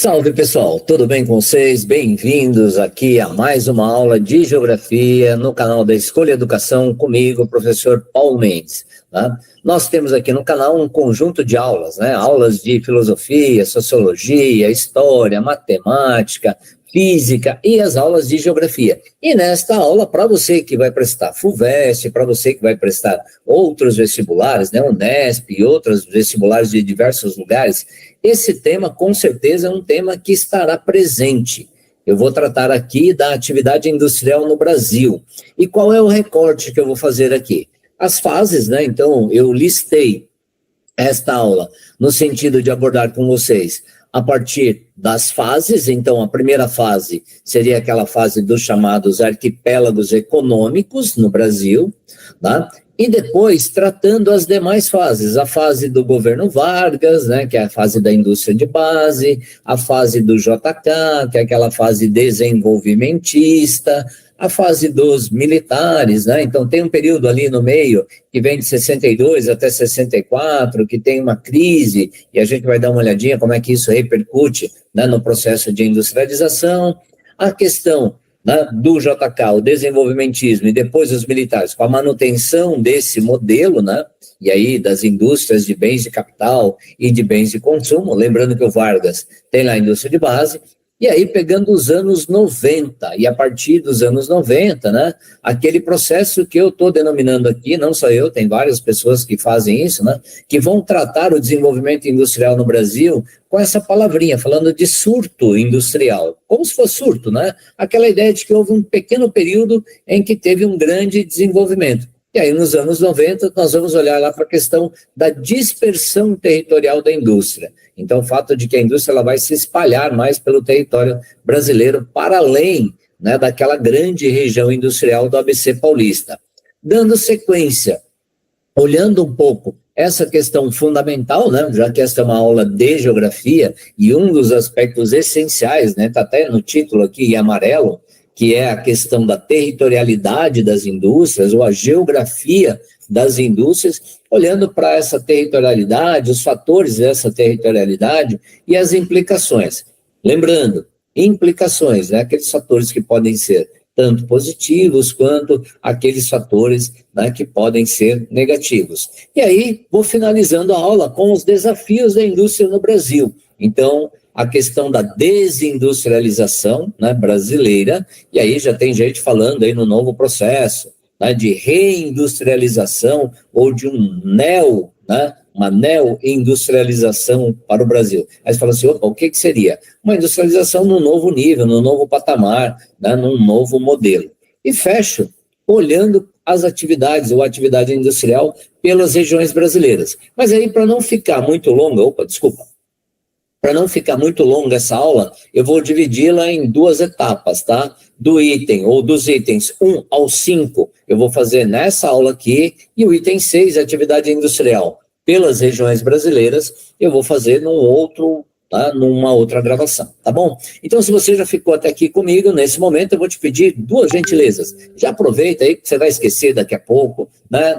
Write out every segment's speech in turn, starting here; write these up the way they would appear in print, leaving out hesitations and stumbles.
Salve pessoal, tudo bem com vocês? Bem-vindos aqui a mais uma aula de Geografia no canal da Escolha Educação, comigo, professor Paulo Mendes. Tá? Nós temos aqui no canal um conjunto de aulas, aulas de filosofia, sociologia, história, matemática, física e as aulas de geografia. E nesta aula, para você que vai prestar FUVEST, para você que vai prestar outros vestibulares, Unesp e outros vestibulares de diversos lugares, esse tema com certeza é um tema que estará presente. Eu vou tratar aqui da atividade industrial no Brasil. E qual é o recorte que eu vou fazer aqui? As fases, então eu listei esta aula no sentido de abordar com vocês a partir das fases. Então a primeira fase seria aquela fase dos chamados arquipélagos econômicos no Brasil, tá? E depois tratando as demais fases, a fase do governo Vargas, que é a fase da indústria de base, a fase do JK, que é aquela fase desenvolvimentista, a fase dos militares, então tem um período ali no meio que vem de 62 até 64, que tem uma crise, e a gente vai dar uma olhadinha como é que isso repercute no processo de industrialização. A questão do JK, o desenvolvimentismo, e depois os militares, com a manutenção desse modelo, e aí das indústrias de bens de capital e de bens de consumo, lembrando que o Vargas tem lá a indústria de base. E aí, pegando os anos 90, e a partir dos anos 90, aquele processo que eu estou denominando aqui, não só eu, tem várias pessoas que fazem isso, que vão tratar o desenvolvimento industrial no Brasil com essa palavrinha, falando de surto industrial, como se fosse surto, aquela ideia de que houve um pequeno período em que teve um grande desenvolvimento. E aí, nos anos 90, nós vamos olhar lá para a questão da dispersão territorial da indústria. Então, o fato de que a indústria ela vai se espalhar mais pelo território brasileiro, para além daquela grande região industrial do ABC paulista. Dando sequência, olhando um pouco essa questão fundamental, já que esta é uma aula de geografia, e um dos aspectos essenciais, está até no título aqui em amarelo, que é a questão da territorialidade das indústrias, ou a geografia das indústrias, olhando para essa territorialidade, os fatores dessa territorialidade e as implicações. Lembrando, implicações, aqueles fatores que podem ser tanto positivos quanto aqueles fatores que podem ser negativos. E aí, vou finalizando a aula com os desafios da indústria no Brasil. Então, a questão da desindustrialização brasileira, e aí já tem gente falando aí no novo processo, de reindustrialização ou de uma neo-industrialização para o Brasil. Aí você fala assim, opa, o que seria? Uma industrialização num novo nível, num novo patamar, num novo modelo. E fecho olhando as atividades ou atividade industrial pelas regiões brasileiras. Mas aí, para não ficar muito longa, para não ficar muito longa essa aula, eu vou dividi-la em duas etapas, Do item, ou dos itens 1 ao 5, eu vou fazer nessa aula aqui, e o item 6, atividade industrial, pelas regiões brasileiras, eu vou fazer numa outra gravação, tá bom? Então, se você já ficou até aqui comigo, nesse momento, eu vou te pedir duas gentilezas. Já aproveita aí, que você vai esquecer daqui a pouco,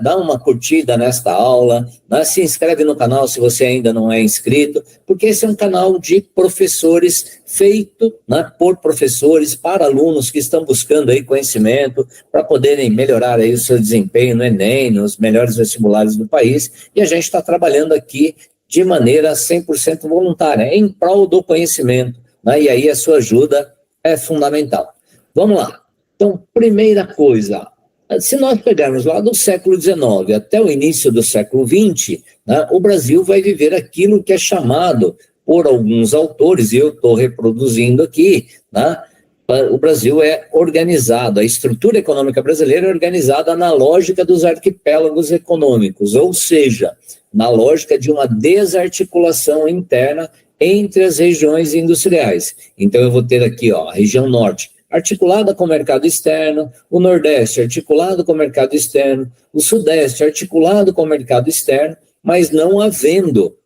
Dá uma curtida nesta aula, Se inscreve no canal se você ainda não é inscrito, porque esse é um canal de professores, feito por professores, para alunos que estão buscando aí conhecimento, para poderem melhorar aí o seu desempenho no Enem, nos melhores vestibulares do país, e a gente está trabalhando aqui de maneira 100% voluntária, em prol do conhecimento, E aí a sua ajuda é fundamental. Vamos lá. Então, primeira coisa, se nós pegarmos lá do século XIX até o início do século XX, o Brasil vai viver aquilo que é chamado por alguns autores, e eu estou reproduzindo aqui, o Brasil é organizado, a estrutura econômica brasileira é organizada na lógica dos arquipélagos econômicos, ou seja, na lógica de uma desarticulação interna entre as regiões industriais. Então, eu vou ter aqui a região norte, articulada com o mercado externo, o Nordeste articulado com o mercado externo, o Sudeste articulado com o mercado externo, mas não havendo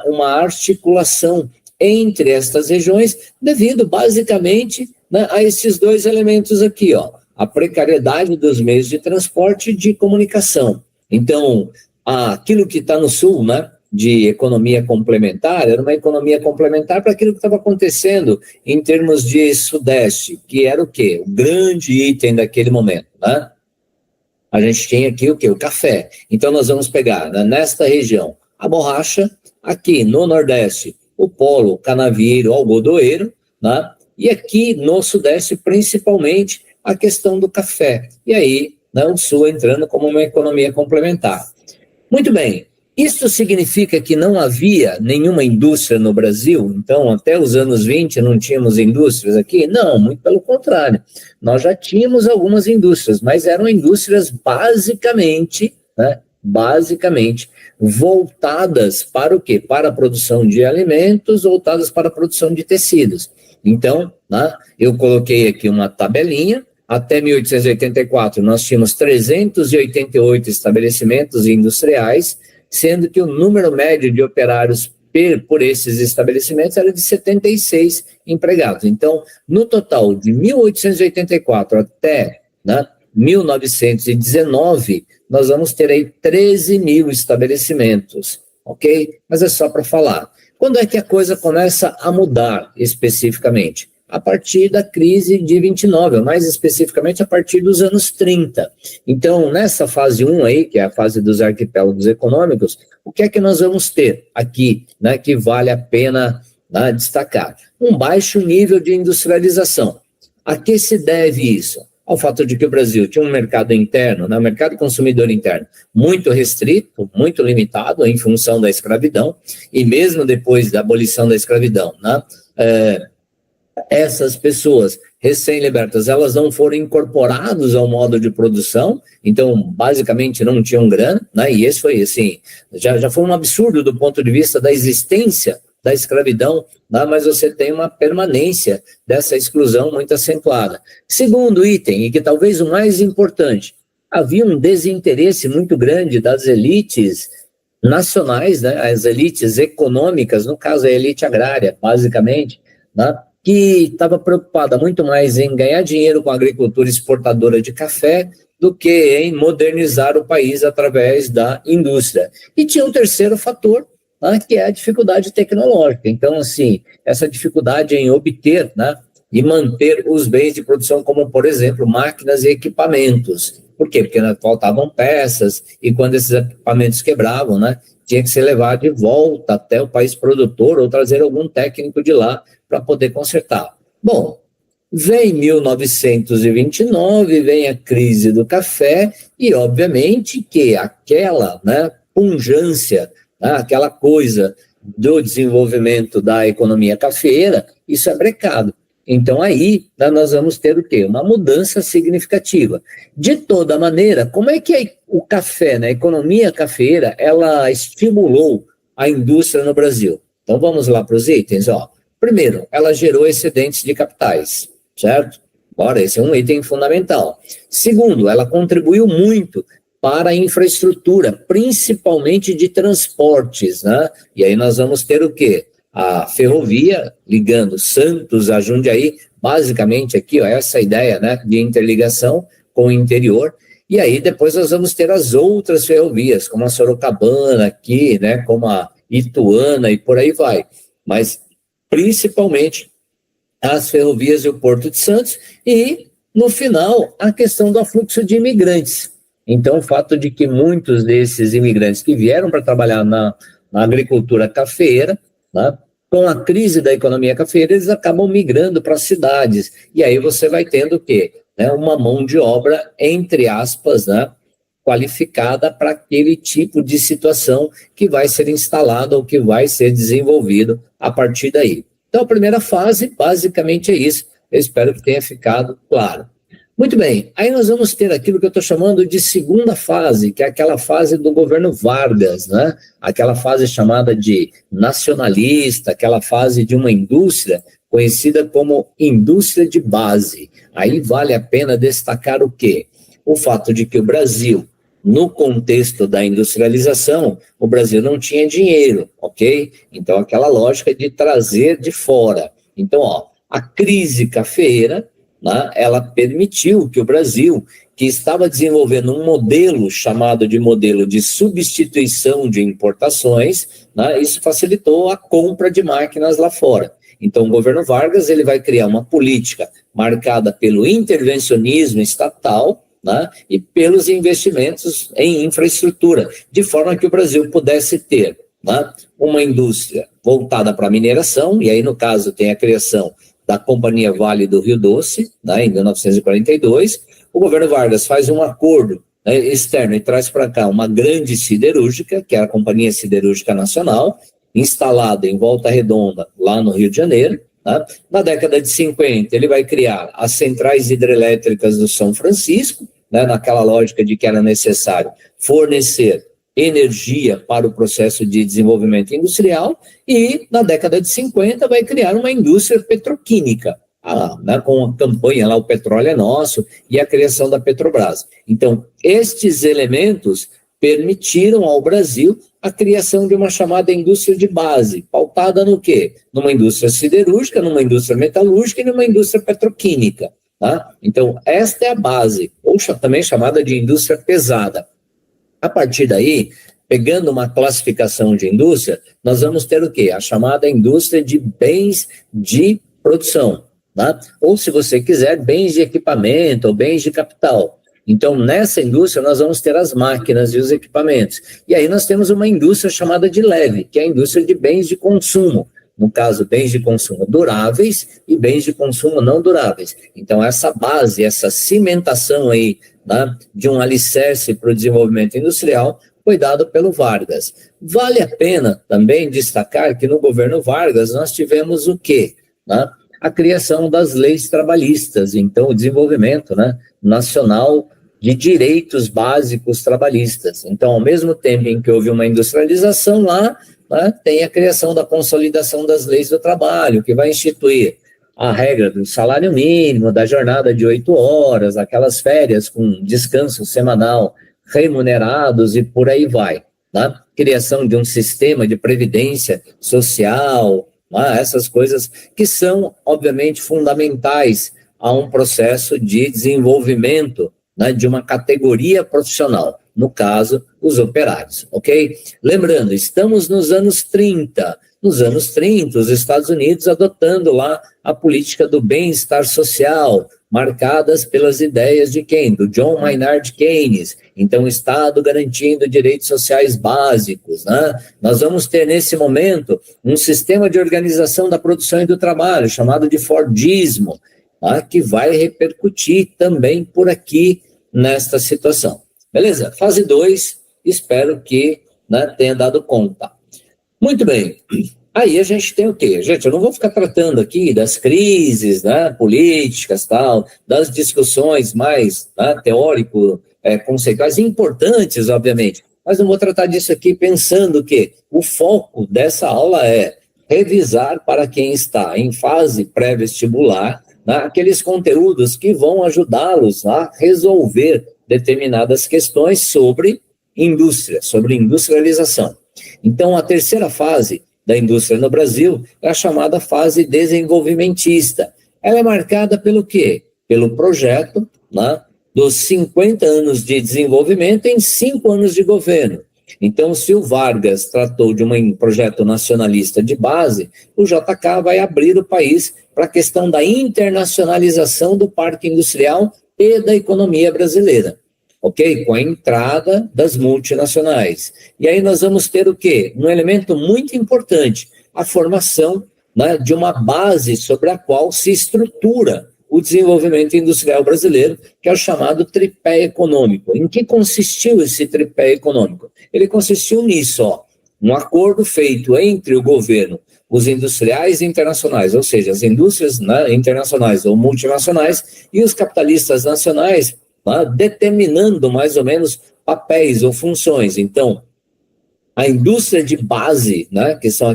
uma articulação entre estas regiões, devido basicamente a esses dois elementos aqui, a precariedade dos meios de transporte e de comunicação. Então, aquilo que está no sul, de economia complementar, era uma economia complementar para aquilo que estava acontecendo em termos de Sudeste, que era o quê? O grande item daquele momento, né? A gente tem aqui o quê? O café. Então, nós vamos pegar, né, nesta região, a borracha, aqui no Nordeste, o polo canavieiro algodoeiro, né? E aqui no Sudeste, principalmente, a questão do café. E aí, né, o Sul entrando como uma economia complementar. Muito bem. Isso significa que não havia nenhuma indústria no Brasil? Então, até os anos 20 não tínhamos indústrias aqui? Não, muito pelo contrário. Nós já tínhamos algumas indústrias, mas eram indústrias basicamente, né, voltadas para o quê? Para a produção de alimentos, voltadas para a produção de tecidos. Então, né, eu coloquei aqui uma tabelinha. Até 1884, nós tínhamos 388 estabelecimentos industriais, sendo que o número médio de operários por esses estabelecimentos era de 76 empregados. Então, no total, de 1884 até, né, 1919, nós vamos ter aí 13 mil estabelecimentos, ok? Mas é só para falar. Quando é que a coisa começa a mudar especificamente? A partir da crise de 29, ou mais especificamente a partir dos anos 30. Então, nessa fase 1 aí, que é a fase dos arquipélagos econômicos, o que é que nós vamos ter aqui, né, que vale a pena, né, destacar? Um baixo nível de industrialização. A que se deve isso? Ao fato de que o Brasil tinha um mercado interno, né, um mercado consumidor interno, muito restrito, muito limitado em função da escravidão, e mesmo depois da abolição da escravidão, né, essas pessoas recém-libertas, elas não foram incorporadas ao modo de produção, então basicamente não tinham grana, né? E esse foi assim, já foi um absurdo do ponto de vista da existência da escravidão, né? Mas você tem uma permanência dessa exclusão muito acentuada. Segundo item, e que talvez o mais importante, havia um desinteresse muito grande das elites nacionais, né? As elites econômicas, no caso a elite agrária, basicamente, né? Que estava preocupada muito mais em ganhar dinheiro com a agricultura exportadora de café do que em modernizar o país através da indústria. E tinha um terceiro fator, né, que é a dificuldade tecnológica. Então, assim, essa dificuldade em obter, né, e manter os bens de produção, como, por exemplo, máquinas e equipamentos. Por quê? Porque faltavam peças, e quando esses equipamentos quebravam, né, tinha que ser levado de volta até o país produtor ou trazer algum técnico de lá para poder consertar. Bom, vem 1929, vem a crise do café e, obviamente, que aquela, né, pungência, né, aquela coisa do desenvolvimento da economia cafeeira, isso é brecado. Então, aí, né, nós vamos ter o quê? Uma mudança significativa. De toda maneira, como é que o café, né, a economia cafeeira, ela estimulou a indústria no Brasil? Então, vamos lá para os itens, ó. Primeiro, ela gerou excedentes de capitais, certo? Ora, esse é um item fundamental. Segundo, ela contribuiu muito para a infraestrutura, principalmente de transportes, né? E aí nós vamos ter o quê? A ferrovia ligando Santos a Jundiaí, basicamente aqui, ó, essa ideia, né, de interligação com o interior. E aí depois nós vamos ter as outras ferrovias, como a Sorocabana aqui, né, como a Ituana e por aí vai. Mas principalmente as ferrovias e o Porto de Santos, e, no final, a questão do afluxo de imigrantes. Então, o fato de que muitos desses imigrantes que vieram para trabalhar na agricultura cafeeira, né, com a crise da economia cafeeira, eles acabam migrando para as cidades, e aí você vai tendo o quê? Né, uma mão de obra, entre aspas, né, qualificada para aquele tipo de situação que vai ser instalado ou que vai ser desenvolvido a partir daí. Então, a primeira fase, basicamente, é isso. Eu espero que tenha ficado claro. Muito bem, aí nós vamos ter aquilo que eu estou chamando de segunda fase, que é aquela fase do governo Vargas, né? Aquela fase chamada de nacionalista, aquela fase de uma indústria conhecida como indústria de base. Aí vale a pena destacar o quê? O fato de que o Brasil, no contexto da industrialização, o Brasil não tinha dinheiro, ok? Então, aquela lógica de trazer de fora. Então, ó, a crise cafeeira, né, ela permitiu que o Brasil, que estava desenvolvendo um modelo chamado de modelo de substituição de importações, né, isso facilitou a compra de máquinas lá fora. Então, o governo Vargas ele vai criar uma política marcada pelo intervencionismo estatal, né, e pelos investimentos em infraestrutura, de forma que o Brasil pudesse ter, né, uma indústria voltada para a mineração, e aí, no caso, tem a criação da Companhia Vale do Rio Doce, né, em 1942. O governo Vargas faz um acordo, né, externo e traz para cá uma grande siderúrgica, que é a Companhia Siderúrgica Nacional, instalada em Volta Redonda, lá no Rio de Janeiro. Né? Na década de 50, ele vai criar as centrais hidrelétricas do São Francisco, né, naquela lógica de que era necessário fornecer energia para o processo de desenvolvimento industrial, e na década de 50 vai criar uma indústria petroquímica, né, com a campanha lá, o petróleo é nosso, e a criação da Petrobras. Então, estes elementos permitiram ao Brasil a criação de uma chamada indústria de base, pautada no quê? Numa indústria siderúrgica, numa indústria metalúrgica e numa indústria petroquímica. Tá? Então, esta é a base, ou também chamada de indústria pesada. A partir daí, pegando uma classificação de indústria, nós vamos ter o quê? A chamada indústria de bens de produção, tá? Ou, se você quiser, bens de equipamento ou bens de capital. Então, nessa indústria, nós vamos ter as máquinas e os equipamentos. E aí nós temos uma indústria chamada de leve, que é a indústria de bens de consumo. No caso, bens de consumo duráveis e bens de consumo não duráveis. Então, essa base, essa cimentação aí, né, de um alicerce para o desenvolvimento industrial foi dado pelo Vargas. Vale a pena também destacar que no governo Vargas nós tivemos o quê? Né? A criação das leis trabalhistas, então o desenvolvimento, né, nacional de direitos básicos trabalhistas. Então, ao mesmo tempo em que houve uma industrialização lá, né, tem a criação da consolidação das leis do trabalho, que vai instituir a regra do salário mínimo, da jornada de 8 horas, aquelas férias com descanso semanal remunerados e por aí vai. Né? Criação de um sistema de previdência social, né? Essas coisas que são, obviamente, fundamentais a um processo de desenvolvimento, né, de uma categoria profissional, no caso, os operários, ok? Lembrando, estamos nos anos 30. Nos anos 30, os Estados Unidos adotando lá a política do bem-estar social, marcadas pelas ideias de quem? Do John Maynard Keynes. Então, o Estado garantindo direitos sociais básicos, né? Nós vamos ter, nesse momento, um sistema de organização da produção e do trabalho, chamado de Fordismo, tá? Que vai repercutir também por aqui nesta situação. Beleza? Fase 2, espero que, né, tenha dado conta. Muito bem. Aí a gente tem o quê? Gente, eu não vou ficar tratando aqui das crises, né, políticas, tal, das discussões mais, né, teórico-conceituais, importantes, obviamente, mas não vou tratar disso aqui pensando que o foco dessa aula é revisar para quem está em fase pré-vestibular, né, aqueles conteúdos que vão ajudá-los a resolver determinadas questões sobre indústria, sobre industrialização. Então, a terceira fase da indústria no Brasil é a chamada fase desenvolvimentista. Ela é marcada pelo quê? Pelo projeto, né, dos 50 anos de desenvolvimento em 5 anos de governo. Então, se o Vargas tratou de um projeto nacionalista de base, o JK vai abrir o país para a questão da internacionalização do parque industrial e da economia brasileira. Ok? Com a entrada das multinacionais. E aí nós vamos ter o quê? Um elemento muito importante, a formação, né, de uma base sobre a qual se estrutura o desenvolvimento industrial brasileiro, que é o chamado tripé econômico. Em que consistiu esse tripé econômico? Ele consistiu nisso, ó, um acordo feito entre o governo, os industriais internacionais, ou seja, as indústrias, né, internacionais ou multinacionais, e os capitalistas nacionais, determinando mais ou menos papéis ou funções. Então, a indústria de base, né, que são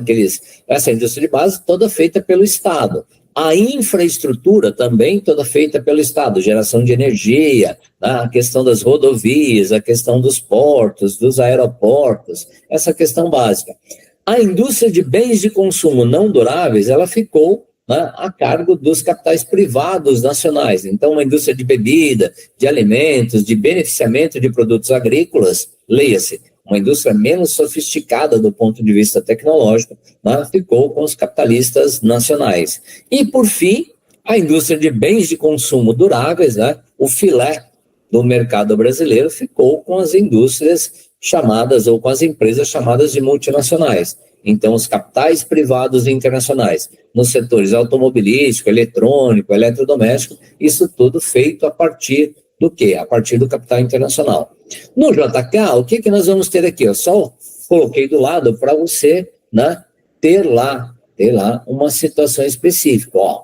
essa indústria de base toda feita pelo Estado. A infraestrutura também toda feita pelo Estado, geração de energia, né, a questão das rodovias, a questão dos portos, dos aeroportos, essa questão básica. A indústria de bens de consumo não duráveis, ela ficou né, a cargo dos capitais privados nacionais. Então, uma indústria de bebida, de alimentos, de beneficiamento de produtos agrícolas, leia-se, uma indústria menos sofisticada do ponto de vista tecnológico, né, ficou com os capitalistas nacionais. E, por fim, a indústria de bens de consumo duráveis, né, o filé do mercado brasileiro, ficou com as indústrias chamadas, ou com as empresas chamadas de multinacionais. Então, os capitais privados internacionais, nos setores automobilístico, eletrônico, eletrodoméstico, isso tudo feito a partir do quê? A partir do capital internacional. No JK, o que nós vamos ter aqui? Eu só coloquei do lado para você, né, ter lá uma situação específica. Ó,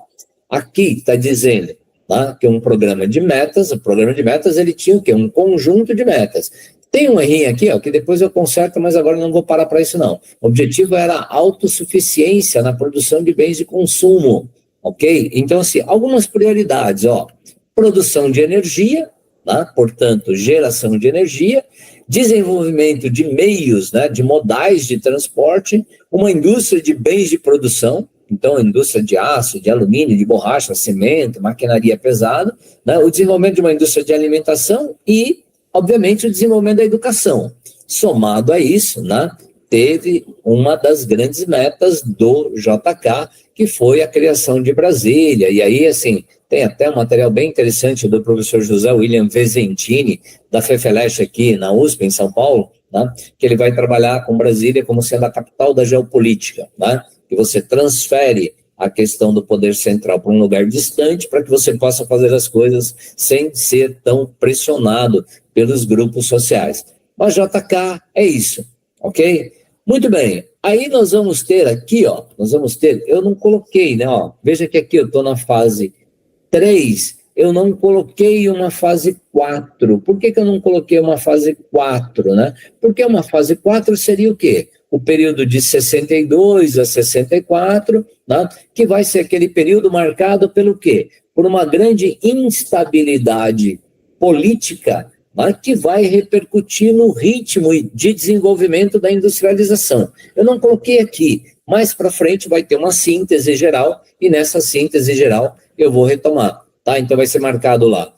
aqui está dizendo, tá, que um programa de metas, o programa de metas ele tinha o quê? Um conjunto de metas. Tem um errinho aqui, ó, que depois eu conserto, mas agora não vou parar para isso não. O objetivo era a autossuficiência na produção de bens de consumo, ok? Então, assim, algumas prioridades, ó. Produção de energia, né? Portanto, geração de energia, desenvolvimento de meios, né, de modais de transporte, uma indústria de bens de produção, então, indústria de aço, de alumínio, de borracha, cimento, maquinaria pesada, né, o desenvolvimento de uma indústria de alimentação e, obviamente, o desenvolvimento da educação. Somado a isso, né, teve uma das grandes metas do JK, que foi a criação de Brasília. E aí, assim, tem até um material bem interessante do professor José William Vezentini, da FEFELESH aqui na USP, em São Paulo, né, que ele vai trabalhar com Brasília como sendo a capital da geopolítica, né, que você transfere a questão do poder central para um lugar distante para que você possa fazer as coisas sem ser tão pressionado pelos grupos sociais. Mas JK é isso, ok? Muito bem, aí nós vamos ter aqui, ó, eu não coloquei, né, ó, veja que aqui eu estou na fase 3, eu não coloquei uma fase 4. Por que eu não coloquei uma fase 4, né? Porque uma fase 4 seria o quê? O período de 62 a 64, né? Que vai ser aquele período marcado pelo quê? Por uma grande instabilidade política, né, que vai repercutir no ritmo de desenvolvimento da industrialização. Eu não coloquei aqui, mais para frente vai ter uma síntese geral, e nessa síntese geral eu vou retomar, tá? Então vai ser marcado lá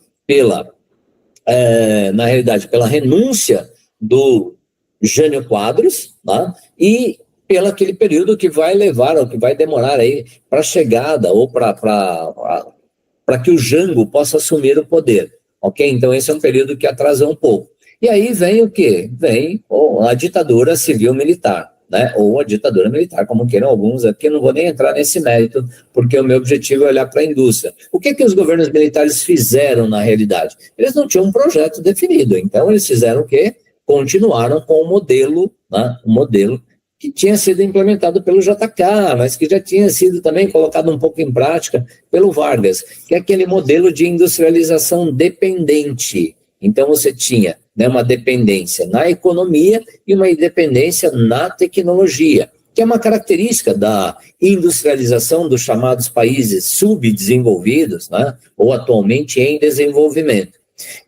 na realidade, pela renúncia do Jânio Quadros, tá? E pelo aquele período que vai levar, ou que vai demorar aí para a chegada, ou para que o Jango possa assumir o poder. Ok? Então, esse é um período que atrasa um pouco. E aí vem o quê? Vem a ditadura civil-militar, né? Ou a ditadura militar, como queiram alguns aqui, eu não vou nem entrar nesse mérito, porque o meu objetivo é olhar para a indústria. O que os governos militares fizeram na realidade? Eles não tinham um projeto definido, então eles fizeram o quê? Continuaram com o modelo, né? O modelo que tinha sido implementado pelo JK, mas que já tinha sido também colocado um pouco em prática pelo Vargas, que é aquele modelo de industrialização dependente. Então, você tinha, né, uma dependência na economia e uma independência na tecnologia, que é uma característica da industrialização dos chamados países subdesenvolvidos, né, ou atualmente em desenvolvimento.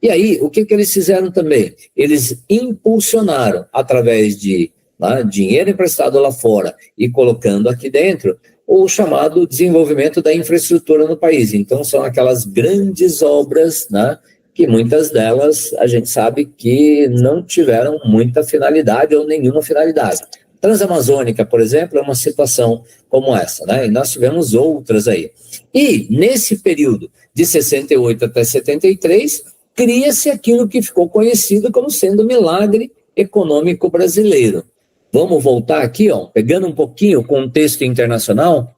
E aí, o que eles fizeram também? Eles impulsionaram, através de dinheiro emprestado lá fora e colocando aqui dentro, o chamado desenvolvimento da infraestrutura no país. Então, são aquelas grandes obras, né, que muitas delas a gente sabe que não tiveram muita finalidade ou nenhuma finalidade. Transamazônica, por exemplo, é uma situação como essa, né? E nós tivemos outras aí. E, nesse período de 68 até 73, cria-se aquilo que ficou conhecido como sendo o milagre econômico brasileiro. Vamos voltar aqui, ó, pegando um pouquinho o contexto internacional,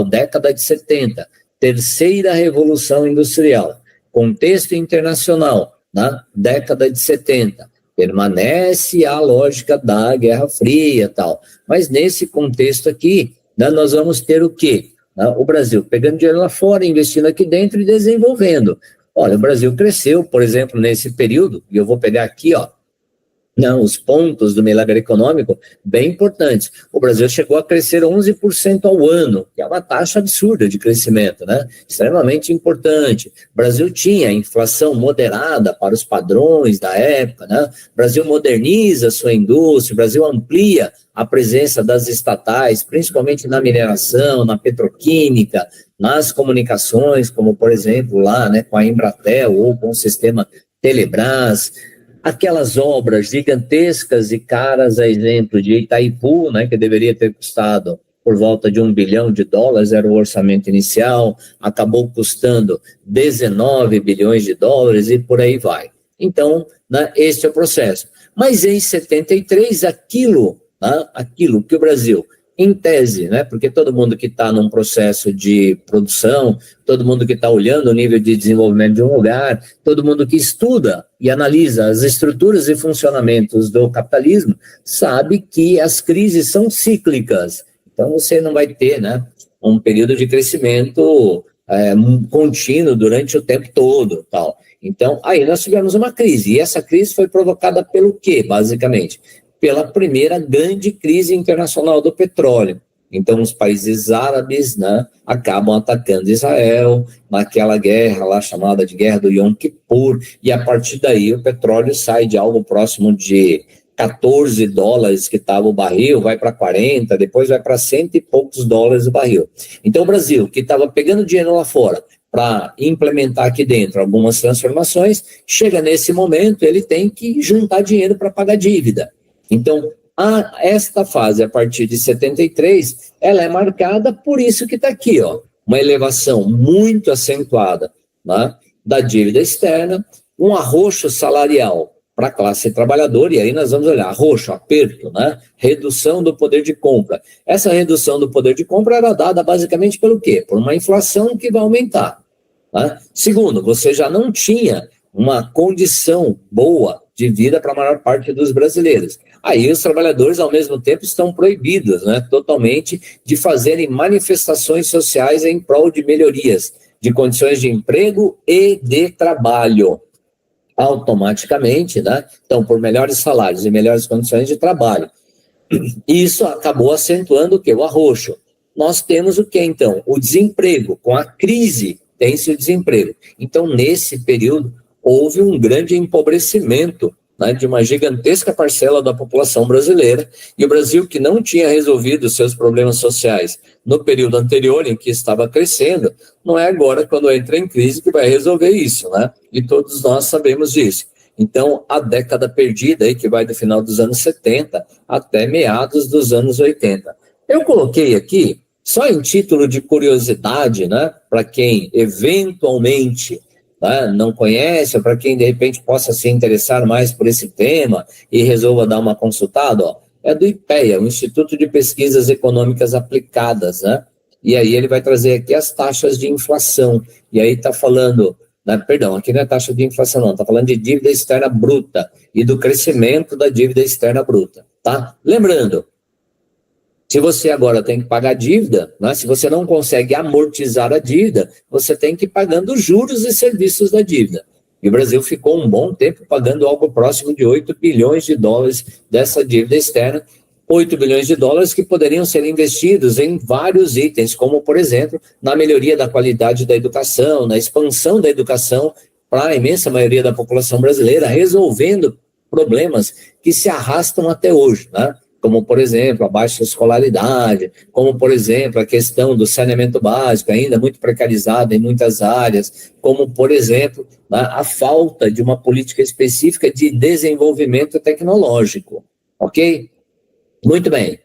década de 70, terceira revolução industrial, contexto internacional, na década de 70, permanece a lógica da Guerra Fria e tal, mas nesse contexto aqui, né, nós vamos ter o quê? O Brasil pegando dinheiro lá fora, investindo aqui dentro e desenvolvendo. Olha, o Brasil cresceu, por exemplo, nesse período, e eu vou pegar aqui, ó, Não, os pontos do milagre econômico, bem importantes. O Brasil chegou a crescer 11% ao ano, que é uma taxa absurda de crescimento, né? Extremamente importante. O Brasil tinha inflação moderada para os padrões da época, né? O Brasil moderniza a sua indústria, o Brasil amplia a presença das estatais, principalmente na mineração, na petroquímica, nas comunicações, como, por exemplo, lá, né, com a Embratel ou com o sistema Telebrás. Aquelas obras gigantescas e caras, a exemplo de Itaipu, né, que deveria ter custado por volta de US$ 1 bilhão, era o orçamento inicial, acabou custando 19 bilhões de dólares e por aí vai. Então, né, este é o processo. Mas em 73, aquilo que o Brasil, em tese, né, porque todo mundo que está num processo de produção, todo mundo que está olhando o nível de desenvolvimento de um lugar, todo mundo que estuda e analisa as estruturas e funcionamentos do capitalismo, sabe que as crises são cíclicas. Então, você não vai ter, né, um período de crescimento contínuo durante o tempo todo. Tal. Então, aí nós tivemos uma crise. E essa crise foi provocada pelo quê, basicamente? Pela primeira grande crise internacional do petróleo. Então, os países árabes, né, acabam atacando Israel naquela guerra lá chamada de Guerra do Yom Kippur, e a partir daí o petróleo sai de algo próximo de $14 que estava o barril, vai para 40, depois vai para 100 e poucos dólares o barril. Então, o Brasil, que estava pegando dinheiro lá fora para implementar aqui dentro algumas transformações, chega nesse momento, ele tem que juntar dinheiro para pagar dívida. Então, esta fase, a partir de 73, ela é marcada por isso que está aqui, ó, uma elevação muito acentuada, né, da dívida externa, um arroxo salarial para a classe trabalhadora, e aí nós vamos olhar, arroxo, aperto, né, redução do poder de compra. Essa redução do poder de compra era dada basicamente pelo quê? Por uma inflação que vai aumentar. Né? Segundo, você já não tinha uma condição boa de vida para a maior parte dos brasileiros. Aí os trabalhadores, ao mesmo tempo, estão proibidos, né, totalmente de fazerem manifestações sociais em prol de melhorias de condições de emprego e de trabalho. Automaticamente, né, então, por melhores salários e melhores condições de trabalho. Isso acabou acentuando o quê? O arroxo. Nós temos o quê, então? O desemprego. Com a crise, tem-se o desemprego. Então, nesse período, houve um grande empobrecimento, né, de uma gigantesca parcela da população brasileira, e o Brasil, que não tinha resolvido seus problemas sociais no período anterior, em que estava crescendo, não é agora, quando entra em crise, que vai resolver isso, né? E todos nós sabemos disso. Então, a década perdida, aí, que vai do final dos anos 70 até meados dos anos 80. Eu coloquei aqui, só em título de curiosidade, né, para quem eventualmente, né, não conhece, ou para quem de repente possa se interessar mais por esse tema e resolva dar uma consultada, ó, é do IPEA, o Instituto de Pesquisas Econômicas Aplicadas, né? E aí ele vai trazer aqui as taxas de inflação, e aí está falando, né, perdão, aqui não é taxa de inflação não, está falando de dívida externa bruta e do crescimento da dívida externa bruta, tá? Lembrando, se você agora tem que pagar dívida, né, se você não consegue amortizar a dívida, você tem que ir pagando juros e serviços da dívida. E o Brasil ficou um bom tempo pagando algo próximo de 8 bilhões de dólares dessa dívida externa, 8 bilhões de dólares que poderiam ser investidos em vários itens, como, por exemplo, na melhoria da qualidade da educação, na expansão da educação para a imensa maioria da população brasileira, resolvendo problemas que se arrastam até hoje, né? Como, por exemplo, a baixa escolaridade, como, por exemplo, a questão do saneamento básico, ainda muito precarizado em muitas áreas, como, por exemplo, a falta de uma política específica de desenvolvimento tecnológico, ok? Muito bem.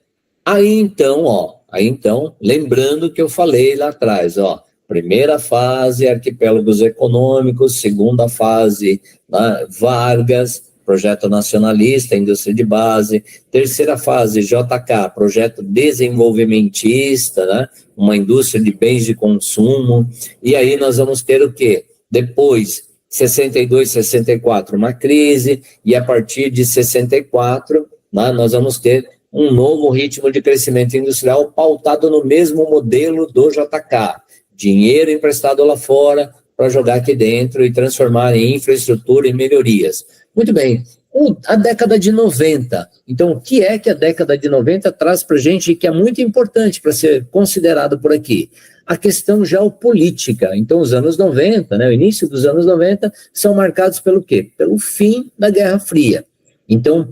Aí então, lembrando que eu falei lá atrás, ó, primeira fase, arquipélagos econômicos, segunda fase, né, Vargas, projeto nacionalista, indústria de base, terceira fase, JK, projeto desenvolvimentista, né, uma indústria de bens de consumo, e aí nós vamos ter o quê? Depois, 62, 64, uma crise, e a partir de 64, né, nós vamos ter um novo ritmo de crescimento industrial pautado no mesmo modelo do JK, dinheiro emprestado lá fora para jogar aqui dentro e transformar em infraestrutura e melhorias. Muito bem, A década de 90. Então, o que é que a década de 90 traz para a gente que é muito importante para ser considerado por aqui? A questão geopolítica. Então, os anos 90, né, o início dos anos 90, são marcados pelo quê? Pelo fim da Guerra Fria. Então,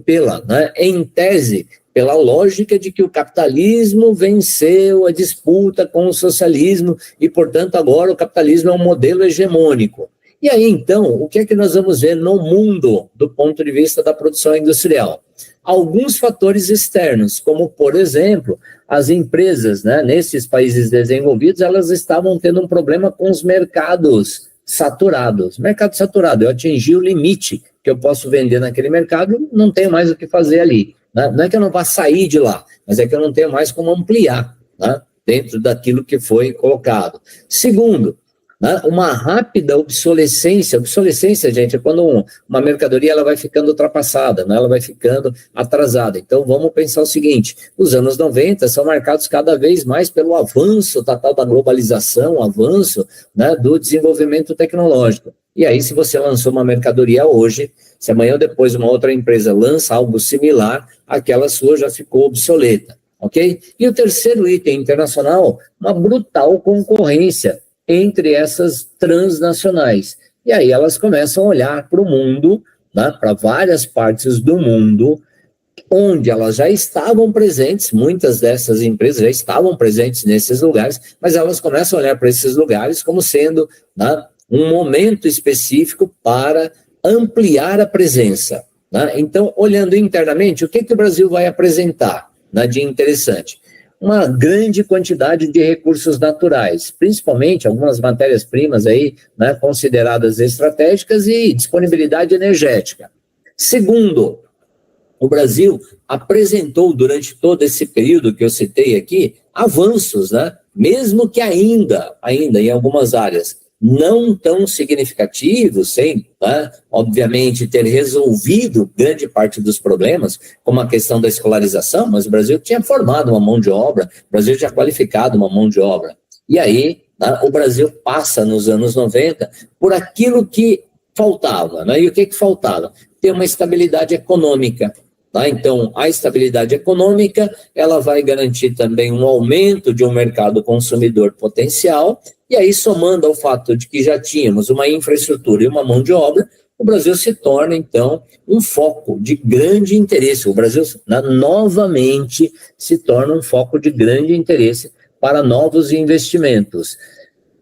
em tese, pela lógica de que o capitalismo venceu a disputa com o socialismo e, portanto, agora o capitalismo é um modelo hegemônico. E aí, então, o que é que nós vamos ver no mundo do ponto de vista da produção industrial? Alguns fatores externos, como, por exemplo, as empresas, né, nesses países desenvolvidos, elas estavam tendo um problema com os mercados saturados. Mercado saturado, eu atingi o limite que eu posso vender naquele mercado, não tenho mais o que fazer ali. Né? Não é que eu não vá sair de lá, mas é que eu não tenho mais como ampliar, né, dentro daquilo que foi colocado. Segundo, né, uma rápida obsolescência. Obsolescência, gente, é quando uma mercadoria ela vai ficando ultrapassada, né, ela vai ficando atrasada. Então, vamos pensar o seguinte, os anos 90 são marcados cada vez mais pelo avanço total da globalização, avanço, né, do desenvolvimento tecnológico. E aí, se você lançou uma mercadoria hoje, se amanhã ou depois uma outra empresa lança algo similar, aquela sua já ficou obsoleta, ok? E o terceiro item internacional, uma brutal concorrência entre essas transnacionais. E aí elas começam a olhar para o mundo, né, para várias partes do mundo, onde elas já estavam presentes, muitas dessas empresas já estavam presentes nesses lugares, mas elas começam a olhar para esses lugares como sendo, né, um momento específico para ampliar a presença. Né? Então, olhando internamente, o que o Brasil vai apresentar, né, de interessante? Uma grande quantidade de recursos naturais, principalmente algumas matérias-primas aí, né, consideradas estratégicas e disponibilidade energética. Segundo, o Brasil apresentou durante todo esse período que eu citei aqui, avanços, né, mesmo que ainda em algumas áreas, não tão significativos, sem, né, obviamente, ter resolvido grande parte dos problemas, como a questão da escolarização, mas o Brasil tinha formado uma mão de obra, o Brasil tinha qualificado uma mão de obra. E aí, né, o Brasil passa nos anos 90 por aquilo que faltava. Né? E o que faltava? Ter uma estabilidade econômica. Tá? Então, a estabilidade econômica, ela vai garantir também um aumento de um mercado consumidor potencial, e aí, somando ao fato de que já tínhamos uma infraestrutura e uma mão de obra, o Brasil se torna, então, um foco de grande interesse. O Brasil, né, novamente, se torna um foco de grande interesse para novos investimentos.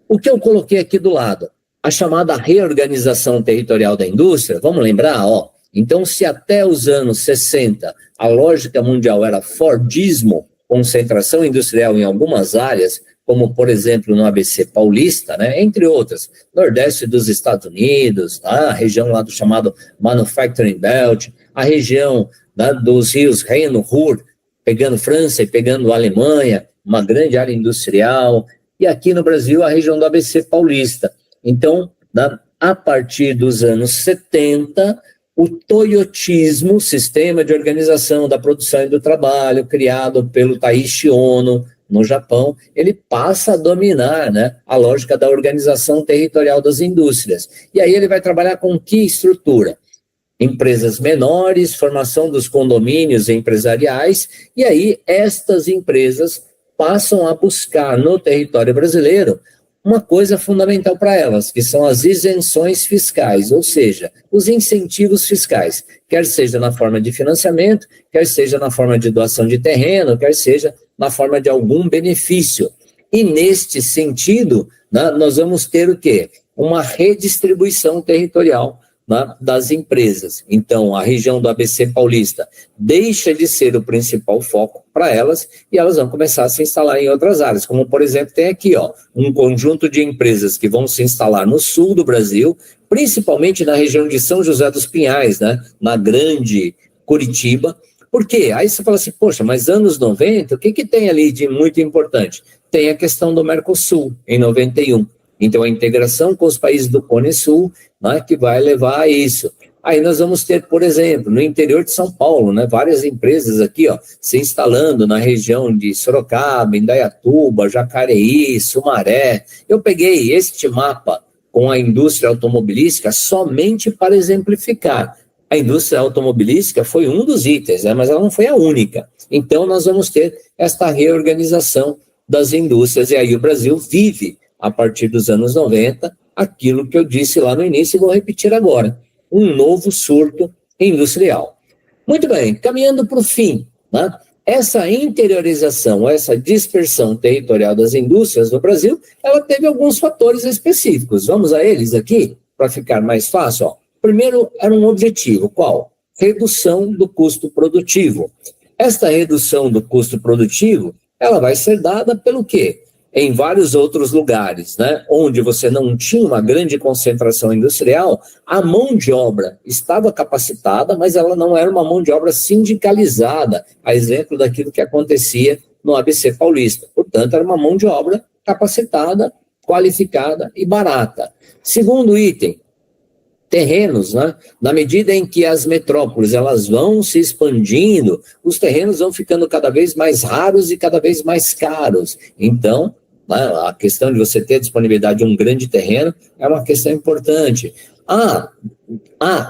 O que eu coloquei aqui do lado? A chamada reorganização territorial da indústria, vamos lembrar, ó. Então, se até os anos 60 a lógica mundial era Fordismo, concentração industrial em algumas áreas, como, por exemplo, no ABC Paulista, né, entre outras, Nordeste dos Estados Unidos, tá, a região lá do chamado Manufacturing Belt, a região, né, dos rios Reno, Ruhr, pegando França e pegando Alemanha, uma grande área industrial, e aqui no Brasil a região do ABC Paulista. Então, né, a partir dos anos 70, o toyotismo, sistema de organização da produção e do trabalho, criado pelo Taiichi Ohno, no Japão, ele passa a dominar, né, a lógica da organização territorial das indústrias. E aí ele vai trabalhar com que estrutura? Empresas menores, formação dos condomínios empresariais, e aí estas empresas passam a buscar no território brasileiro uma coisa fundamental para elas, que são as isenções fiscais, ou seja, os incentivos fiscais, quer seja na forma de financiamento, quer seja na forma de doação de terreno, quer seja na forma de algum benefício. E neste sentido, né, nós vamos ter o quê? Uma redistribuição territorial, né, das empresas. Então, a região do ABC Paulista deixa de ser o principal foco para elas e elas vão começar a se instalar em outras áreas, como, por exemplo, tem aqui, ó, um conjunto de empresas que vão se instalar no sul do Brasil, principalmente na região de São José dos Pinhais, né, na grande Curitiba. Por quê? Aí você fala assim, poxa, mas anos 90, o que tem ali de muito importante? Tem a questão do Mercosul, em 91. Então, a integração com os países do Cone Sul, né, que vai levar a isso. Aí nós vamos ter, por exemplo, no interior de São Paulo, né, várias empresas aqui, ó, se instalando na região de Sorocaba, Indaiatuba, Jacareí, Sumaré. Eu peguei este mapa com a indústria automobilística somente para exemplificar A indústria automobilística foi um dos itens, né? Mas ela não foi a única. Então, nós vamos ter esta reorganização das indústrias, e aí o Brasil vive, a partir dos anos 90, aquilo que eu disse lá no início e vou repetir agora, um novo surto industrial. Muito bem, caminhando para o fim, né? Essa interiorização, essa dispersão territorial das indústrias no Brasil, ela teve alguns fatores específicos. Vamos a eles aqui, para ficar mais fácil. Ó. Primeiro, era um objetivo, qual? Redução do custo produtivo. Esta redução do custo produtivo, ela vai ser dada pelo quê? Em vários outros lugares, né, onde você não tinha uma grande concentração industrial, a mão de obra estava capacitada, mas ela não era uma mão de obra sindicalizada, a exemplo daquilo que acontecia no ABC Paulista. Portanto, era uma mão de obra capacitada, qualificada e barata. Segundo item, terrenos, né? Na medida em que as metrópoles elas vão se expandindo, os terrenos vão ficando cada vez mais raros e cada vez mais caros. Então, né, a questão de você ter a disponibilidade de um grande terreno é uma questão importante.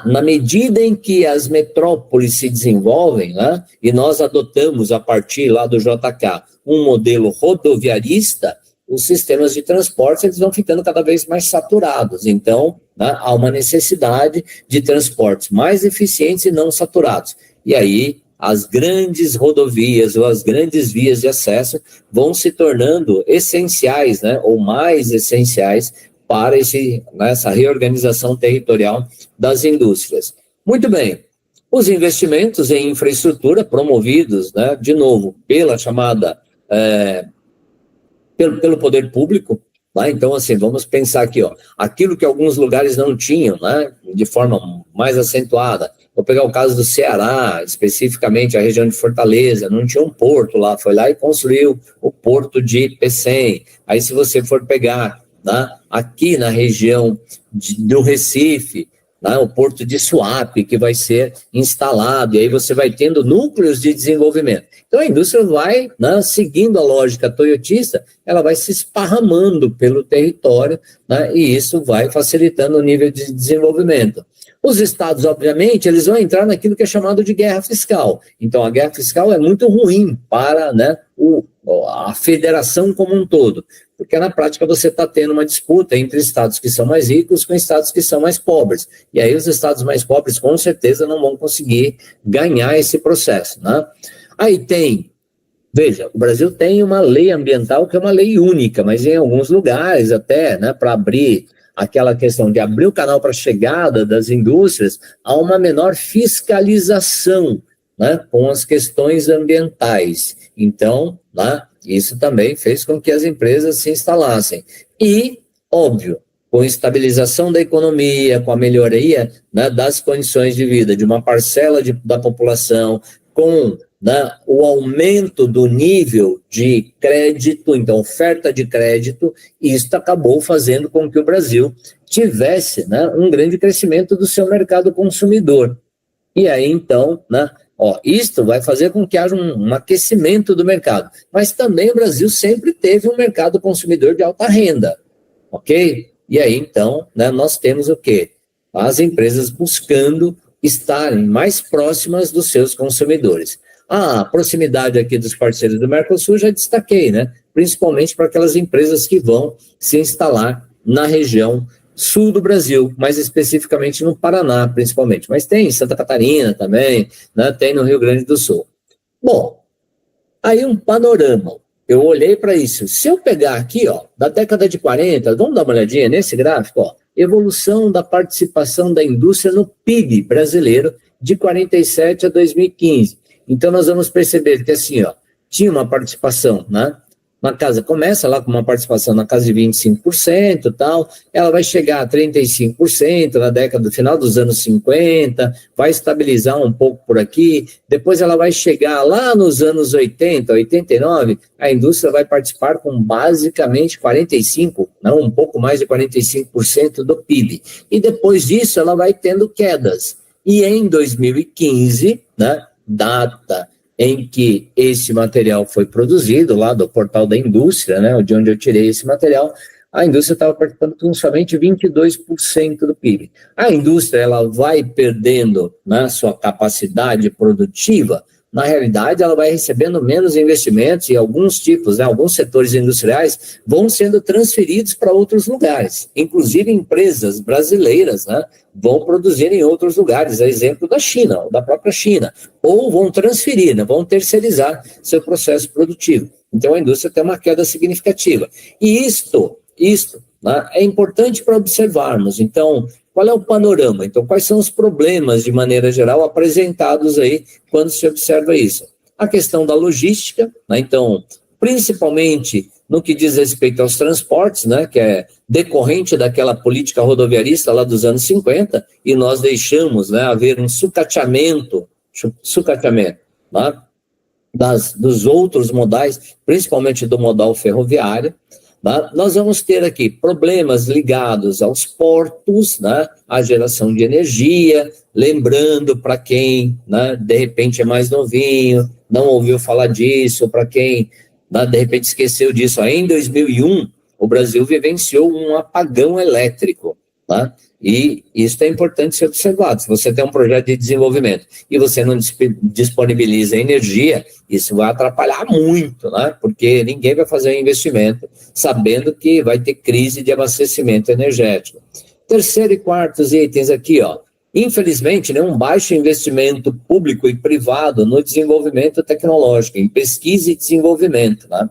Na medida em que as metrópoles se desenvolvem, né, e nós adotamos a partir lá do JK um modelo rodoviarista, os sistemas de transporte eles vão ficando cada vez mais saturados. Então, né, há uma necessidade de transportes mais eficientes e não saturados. E aí, as grandes rodovias ou as grandes vias de acesso vão se tornando essenciais, né, ou mais essenciais para essa reorganização territorial das indústrias. Muito bem, os investimentos em infraestrutura promovidos, né, de novo, pela chamada... Pelo poder público, né? Então, assim, vamos pensar aqui, ó, aquilo que alguns lugares não tinham, né, de forma mais acentuada. Vou pegar o caso do Ceará, especificamente a região de Fortaleza, não tinha um porto lá, foi lá e construiu o porto de Pecém. Aí, se você for pegar, né, aqui na região do Recife, né, o porto de Suape, que vai ser instalado, e aí você vai tendo núcleos de desenvolvimento. Então, a indústria vai, né, seguindo a lógica toyotista, ela vai se esparramando pelo território, né, e isso vai facilitando o nível de desenvolvimento. Os estados, obviamente, eles vão entrar naquilo que é chamado de guerra fiscal. Então, a guerra fiscal é muito ruim para, né, a federação como um todo, porque na prática você está tendo uma disputa entre estados que são mais ricos com estados que são mais pobres. E aí os estados mais pobres, com certeza, não vão conseguir ganhar esse processo, né? Aí tem, veja, o Brasil tem uma lei ambiental que é uma lei única, mas em alguns lugares até, né, para abrir aquela questão de abrir o canal para a chegada das indústrias, há uma menor fiscalização, né, com as questões ambientais. Então, né, isso também fez com que as empresas se instalassem. E, óbvio, com a estabilização da economia, com a melhoria, né, das condições de vida de uma parcela da população, com, né, o aumento do nível de crédito, então oferta de crédito, isso acabou fazendo com que o Brasil tivesse, né, um grande crescimento do seu mercado consumidor. E aí, então, né, isto vai fazer com que haja um aquecimento do mercado. Mas também o Brasil sempre teve um mercado consumidor de alta renda, ok? E aí, então, né, nós temos o quê? As empresas buscando estarem mais próximas dos seus consumidores. A proximidade aqui dos parceiros do Mercosul já destaquei, né? Principalmente para aquelas empresas que vão se instalar na região sul do Brasil, mais especificamente no Paraná, principalmente. Mas tem em Santa Catarina também, né? Tem no Rio Grande do Sul. Bom, aí um panorama. Eu olhei para isso. Se eu pegar aqui, ó, da década de 40, vamos dar uma olhadinha nesse gráfico, ó, evolução da participação da indústria no PIB brasileiro de 47 a 2015. Então, nós vamos perceber que, assim, ó, tinha uma participação, né? Na casa, começa lá com uma participação na casa de 25% e tal, ela vai chegar a 35% na década do final dos anos 50, vai estabilizar um pouco por aqui, depois ela vai chegar lá nos anos 80, 89, a indústria vai participar com basicamente 45%, não, um pouco mais de 45% do PIB. E depois disso ela vai tendo quedas. E em 2015, né, data em que esse material foi produzido, lá do portal da indústria, né, de onde eu tirei esse material, a indústria estava participando com somente 22% do PIB. A indústria ela vai perdendo, né, sua capacidade produtiva. Na realidade, ela vai recebendo menos investimentos e alguns tipos, né, alguns setores industriais vão sendo transferidos para outros lugares. Inclusive, empresas brasileiras, né, vão produzir em outros lugares, a exemplo da China, ou da própria China, ou vão transferir, né, vão terceirizar seu processo produtivo. Então, a indústria tem uma queda significativa. E isto, né, é importante para observarmos. Então, qual é o panorama? Então, quais são os problemas, de maneira geral, apresentados aí quando se observa isso? A questão da logística, né? Então, principalmente no que diz respeito aos transportes, né? Que é decorrente daquela política rodoviarista lá dos anos 50, e nós deixamos, né, haver um sucateamento, né, dos outros modais, principalmente do modal ferroviário. Nós vamos ter aqui problemas ligados aos portos, né, à geração de energia, lembrando para quem, né, de repente é mais novinho, não ouviu falar disso, para quem, né, de repente esqueceu disso, em 2001 o Brasil vivenciou um apagão elétrico, tá? E isso é importante ser observado. Se você tem um projeto de desenvolvimento e você não disponibiliza energia, isso vai atrapalhar muito, né? Porque ninguém vai fazer um investimento sabendo que vai ter crise de abastecimento energético. Terceiro e quartos itens aqui, ó. Infelizmente, né, um baixo investimento público e privado no desenvolvimento tecnológico, em pesquisa e desenvolvimento, né?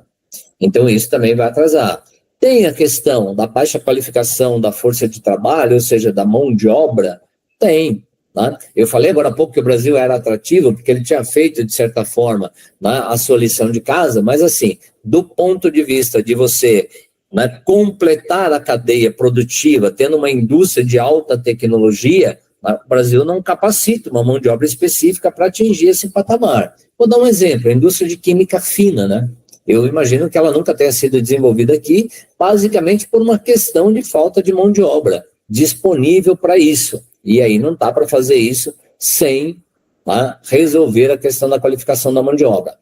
Então, isso também vai atrasar. Tem a questão da baixa qualificação da força de trabalho, ou seja, da mão de obra? Tem. Né? Eu falei agora há pouco que o Brasil era atrativo, porque ele tinha feito, de certa forma, né, a sua lição de casa, mas assim, do ponto de vista de você, né, completar a cadeia produtiva, tendo uma indústria de alta tecnologia, né, o Brasil não capacita uma mão de obra específica para atingir esse patamar. Vou dar um exemplo, a indústria de química fina, né? Eu imagino que ela nunca tenha sido desenvolvida aqui, basicamente por uma questão de falta de mão de obra disponível para isso. E aí não dá para fazer isso sem, tá, resolver a questão da qualificação da mão de obra.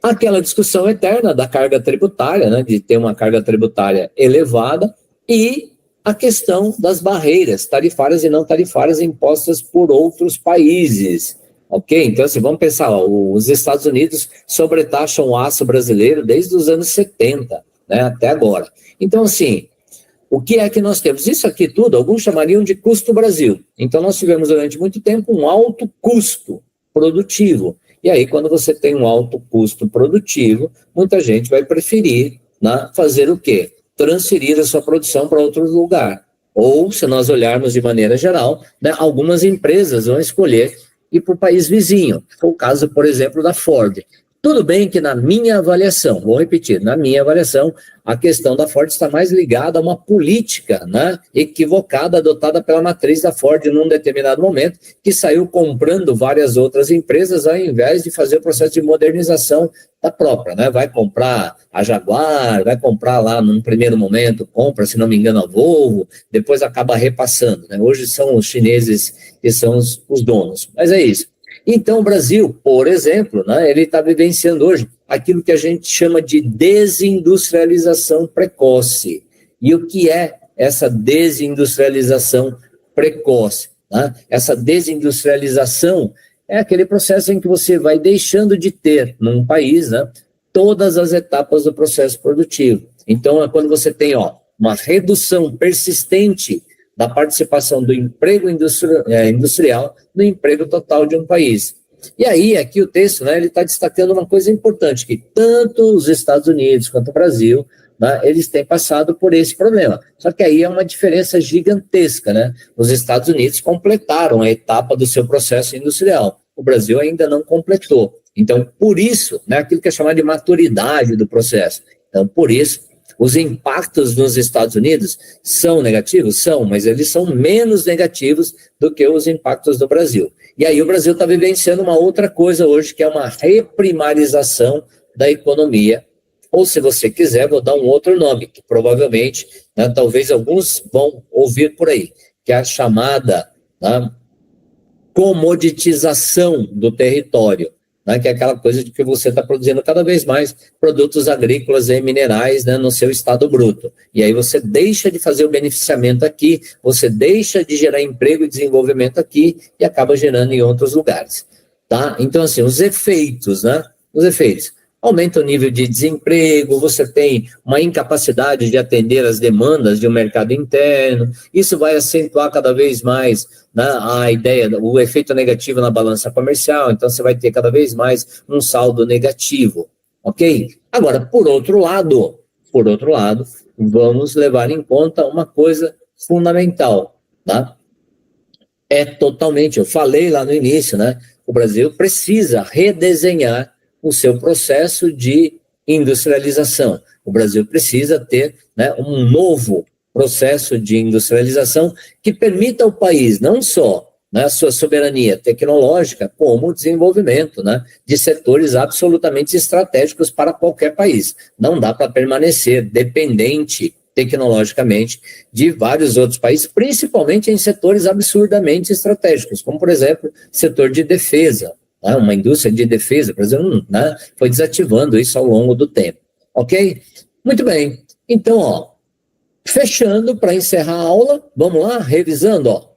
Aquela discussão eterna da carga tributária, né, de ter uma carga tributária elevada, e a questão das barreiras tarifárias e não tarifárias impostas por outros países. Ok? Então, assim, vamos pensar, ó, os Estados Unidos sobretaxam o aço brasileiro desde os anos 70, né, até agora. Então, assim, o que é que nós temos? Isso aqui tudo, alguns chamariam de custo Brasil. Então, nós tivemos durante muito tempo um alto custo produtivo. E aí, quando você tem um alto custo produtivo, muita gente vai preferir, né, fazer o quê? Transferir a sua produção para outro lugar. Ou, se nós olharmos de maneira geral, né, algumas empresas vão escolher ir para o país vizinho. Foi o caso, por exemplo, da Ford. Tudo bem que na minha avaliação, vou repetir, na minha avaliação, a questão da Ford está mais ligada a uma política, né, equivocada, adotada pela matriz da Ford num determinado momento, que saiu comprando várias outras empresas ao invés de fazer o processo de modernização da própria, né? Vai comprar a Jaguar, vai comprar lá num primeiro momento, compra, se não me engano, a Volvo, depois acaba repassando, né? Hoje são os chineses que são os donos, mas é isso. Então, o Brasil, por exemplo, né, ele está vivenciando hoje aquilo que a gente chama de desindustrialização precoce. E o que é essa desindustrialização precoce? Né? Essa desindustrialização é aquele processo em que você vai deixando de ter, num país, né, todas as etapas do processo produtivo. Então, é quando você tem, ó, uma redução persistente da participação do emprego industrial no emprego total de um país. E aí, aqui o texto, né, ele está destacando uma coisa importante, que tanto os Estados Unidos quanto o Brasil, né, eles têm passado por esse problema. Só que aí é uma diferença gigantesca, né? Os Estados Unidos completaram a etapa do seu processo industrial. O Brasil ainda não completou. Então, por isso, né, aquilo que é chamado de maturidade do processo. Então, por isso, os impactos nos Estados Unidos são negativos? São, mas eles são menos negativos do que os impactos do Brasil. E aí o Brasil está vivenciando uma outra coisa hoje, que é uma reprimarização da economia. Ou, se você quiser, vou dar um outro nome, que provavelmente, né, talvez alguns vão ouvir por aí, que é a chamada, né, comoditização do território. né, que é aquela coisa de que você está produzindo cada vez mais produtos agrícolas e minerais, né, no seu estado bruto. E aí você deixa de fazer o beneficiamento aqui, você deixa de gerar emprego e desenvolvimento aqui e acaba gerando em outros lugares. Tá? Então, assim, os efeitos, né? Os efeitos. Aumenta o nível de desemprego, você tem uma incapacidade de atender as demandas de um mercado interno, isso vai acentuar cada vez mais, né, a ideia, o efeito negativo na balança comercial, então você vai ter cada vez mais um saldo negativo, ok? Agora, por outro lado, vamos levar em conta uma coisa fundamental, tá? Eu falei lá no início, né? O Brasil precisa redesenhar o seu processo de industrialização. O Brasil precisa ter, né, um novo processo de industrialização que permita ao país não só, né, a sua soberania tecnológica, como o desenvolvimento, né, de setores absolutamente estratégicos para qualquer país. Não dá para permanecer dependente tecnologicamente de vários outros países, principalmente em setores absurdamente estratégicos, como, por exemplo, setor de defesa, né? Uma indústria de defesa, o Brasil, né, foi desativando isso ao longo do tempo, ok? Muito bem, então, ó, fechando para encerrar a aula, vamos lá, revisando, ó,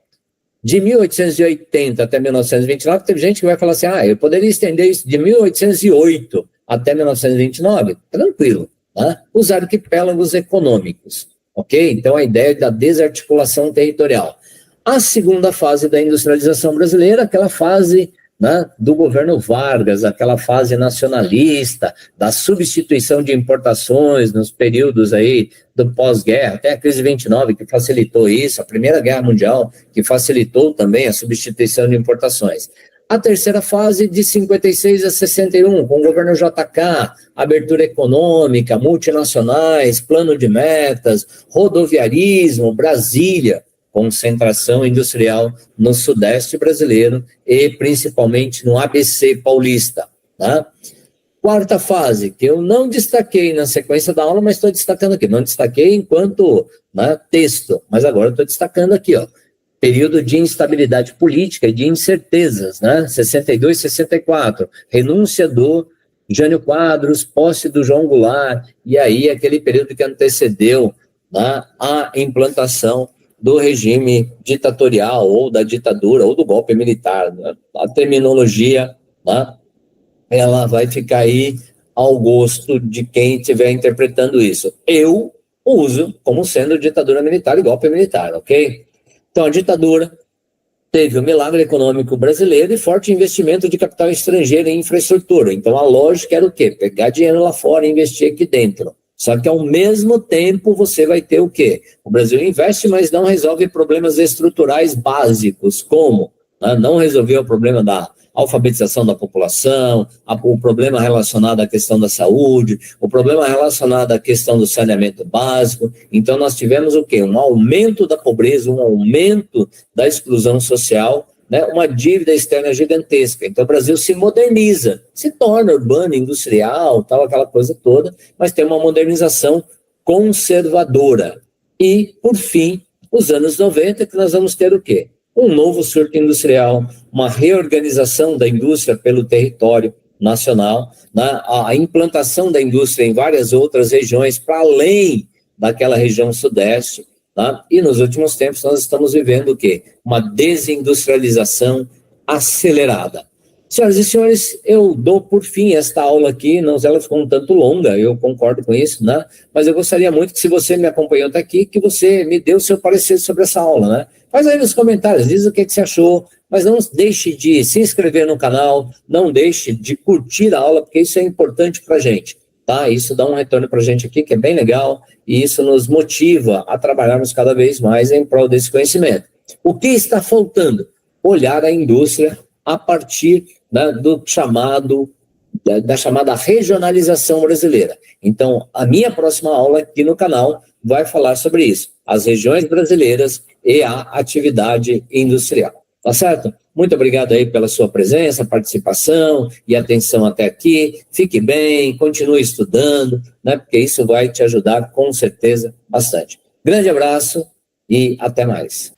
de 1880 até 1929, teve gente que vai falar assim, eu poderia estender isso de 1808 até 1929, tranquilo. Tá? Os arquipélagos econômicos, ok? Então, a ideia da desarticulação territorial. A segunda fase da industrialização brasileira, aquela fase, né, do governo Vargas, aquela fase nacionalista, da substituição de importações nos períodos aí do pós-guerra, até a crise de 29 que facilitou isso, a Primeira Guerra Mundial que facilitou também a substituição de importações. A terceira fase, de 56 a 61, com o governo JK, abertura econômica, multinacionais, plano de metas, rodoviarismo, Brasília, concentração industrial no Sudeste brasileiro e principalmente no ABC paulista. Tá? Quarta fase, que eu não destaquei na sequência da aula, mas estou destacando aqui. Não destaquei enquanto, né, texto, mas agora estou destacando aqui, ó. Período de instabilidade política e de incertezas, né? 62, 64, renúncia do Jânio Quadros, posse do João Goulart, e aí aquele período que antecedeu, né, a implantação do regime ditatorial, ou da ditadura, ou do golpe militar. Né? A terminologia, né, ela vai ficar aí ao gosto de quem estiver interpretando isso. Eu uso como sendo ditadura militar e golpe militar, ok? Então, a ditadura teve o milagre econômico brasileiro e forte investimento de capital estrangeiro em infraestrutura. Então, a lógica era o quê? Pegar dinheiro lá fora e investir aqui dentro. Só que, ao mesmo tempo, você vai ter o quê? O Brasil investe, mas não resolve problemas estruturais básicos, como, né, não resolveu o problema da alfabetização da população, o problema relacionado à questão da saúde, o problema relacionado à questão do saneamento básico. Então, nós tivemos o quê? Um aumento da pobreza, um aumento da exclusão social, né? Uma dívida externa gigantesca. Então, o Brasil se moderniza, se torna urbano, industrial, tal, aquela coisa toda, mas tem uma modernização conservadora. E, por fim, os anos 90, que nós vamos ter o quê? Um novo surto industrial, uma reorganização da indústria pelo território nacional, né? A implantação da indústria em várias outras regiões, para além daquela região sudeste, tá? E nos últimos tempos nós estamos vivendo o quê? Uma desindustrialização acelerada. Senhoras e senhores, eu dou por fim esta aula aqui, não, ela ficou um tanto longa, eu concordo com isso, né? Mas eu gostaria muito que, se você me acompanhou até aqui, que você me dê o seu parecer sobre essa aula, né? Faz aí nos comentários, diz o que você achou, mas não deixe de se inscrever no canal, não deixe de curtir a aula, porque isso é importante para a gente, tá? Isso dá um retorno para a gente aqui, que é bem legal, e isso nos motiva a trabalharmos cada vez mais em prol desse conhecimento. O que está faltando? Olhar a indústria a partir, né, da chamada regionalização brasileira. Então, a minha próxima aula aqui no canal vai falar sobre isso, as regiões brasileiras e a atividade industrial. Tá certo? Muito obrigado aí pela sua presença, participação e atenção até aqui. Fique bem, continue estudando, né, porque isso vai te ajudar com certeza bastante. Grande abraço e até mais.